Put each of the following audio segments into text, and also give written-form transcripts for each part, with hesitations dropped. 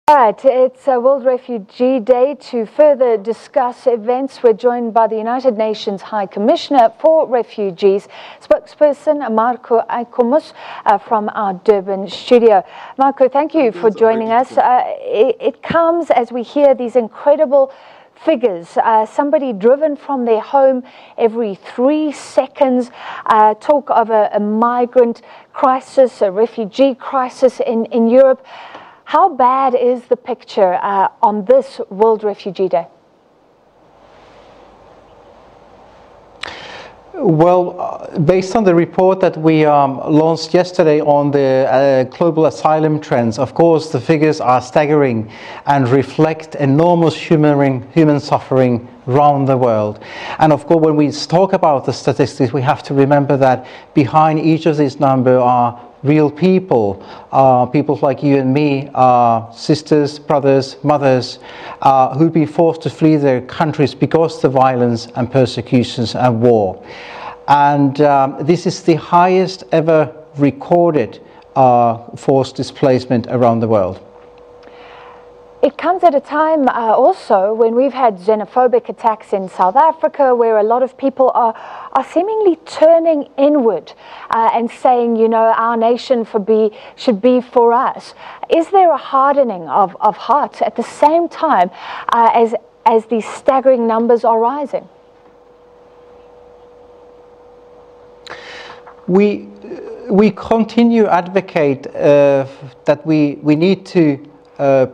All right, it's World Refugee Day. To further discuss events, we're joined by the United Nations High Commissioner for Refugees, spokesperson Markku Aikomus from our Durban studio. Markku, thank you for joining us. It comes as we hear these incredible figures. Somebody driven from their home every 3 seconds, talk of a migrant crisis, a refugee crisis in Europe. How bad is the picture on this World Refugee Day? Well, based on the report that we launched yesterday on the global asylum trends, of course, the figures are staggering and reflect enormous human suffering around the world. And of course, when we talk about the statistics, we have to remember that behind each of these numbers are real people, people like you and me, sisters, brothers, mothers, who'd be forced to flee their countries because of the violence and persecutions and war. And this is the highest ever recorded forced displacement around the world. It comes at a time also when we've had xenophobic attacks in South Africa, where a lot of people are seemingly turning inward and saying, you know, our nation should be for us. Is there a hardening of heart at the same time as these staggering numbers are rising? We continue to advocate that we need to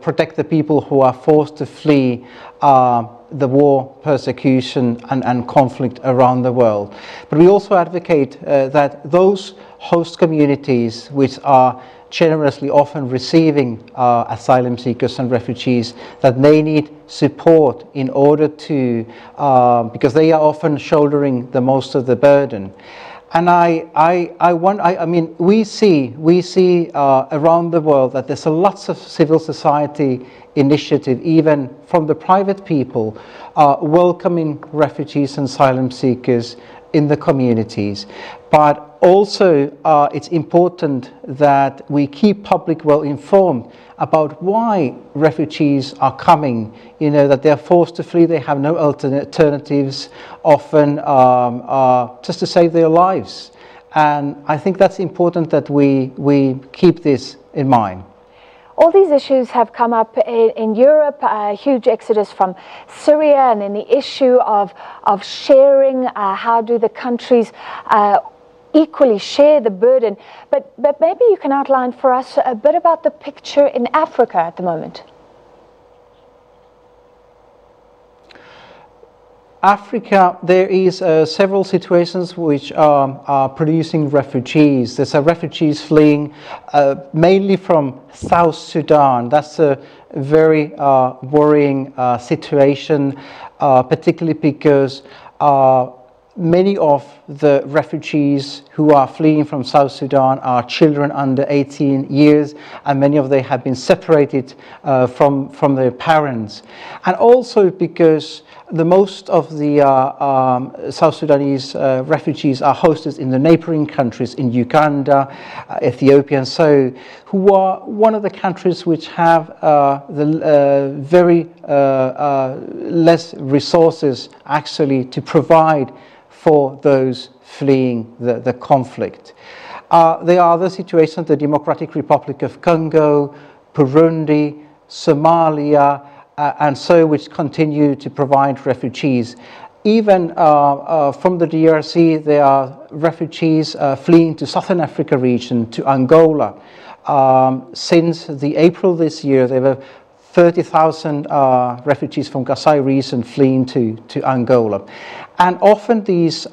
protect the people who are forced to flee the war, persecution and conflict around the world. But we also advocate that those host communities which are generously often receiving asylum seekers and refugees, that they need support in order to, because they are often shouldering the most of the burden. And I mean, we see around the world that there's lots of civil society initiative, even from the private people, welcoming refugees and asylum seekers in the communities. But also, it's important that we keep public well informed about why refugees are coming, you know, that they're forced to flee, they have no alternatives, often just to save their lives. And I think that's important that we keep this in mind. All these issues have come up in Europe, a huge exodus from Syria, and then the issue of sharing, how do the countries equally share the burden. But maybe you can outline for us a bit about the picture in Africa at the moment. Africa, there is several situations which are producing refugees. There's refugees fleeing mainly from South Sudan. That's a very worrying situation, particularly because many of the refugees who are fleeing from South Sudan are children under 18 years, and many of them have been separated from their parents. And also because the most of the South Sudanese refugees are hosted in the neighboring countries, in Uganda, Ethiopia, and so, who are one of the countries which have the very less resources actually to provide for those fleeing the conflict. There are other situations, the Democratic Republic of Congo, Burundi, Somalia, and so, which continue to provide refugees. Even from the DRC, there are refugees fleeing to Southern Africa region, to Angola. Since the April this year, there were 30,000 refugees from Kasai region fleeing to Angola. And often these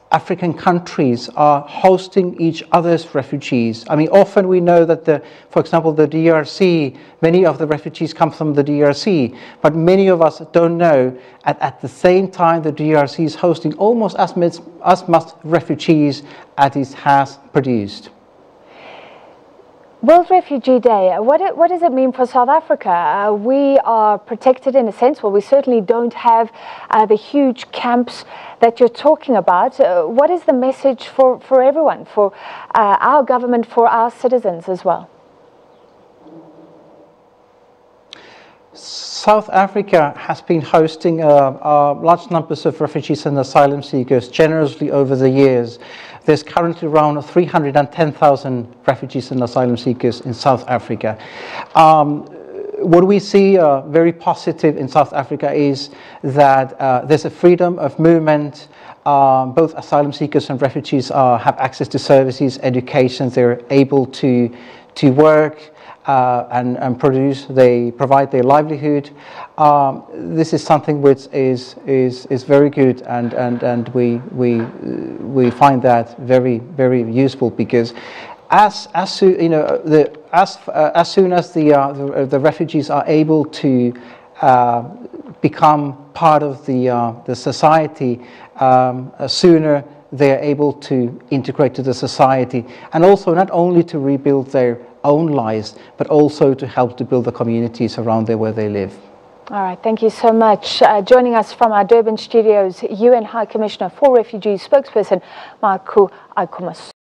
African countries are hosting each other's refugees. I mean, often we know that, for example, the DRC, many of the refugees come from the DRC, but many of us don't know at the same time the DRC is hosting almost as much refugees as it has produced. World Refugee Day, what does it mean for South Africa? We are protected in a sense. Well, we certainly don't have the huge camps that you're talking about. What is the message for everyone, for our government, for our citizens as well? South Africa has been hosting large numbers of refugees and asylum seekers generously over the years. There's currently around 310,000 refugees and asylum seekers in South Africa. What we see very positive in South Africa is that there's a freedom of movement. Both asylum seekers and refugees have access to services, education. They're able to work and produce. They provide their livelihood. This is something which is very good, and we find that very useful, because as soon as the refugees are able to become part of the society, sooner they are able to integrate to the society, and also not only to rebuild their own lives, but also to help to build the communities around there where they live. All right, thank you so much. Joining us from our Durban studios, UN High Commissioner for Refugees, spokesperson Markku Aikomus.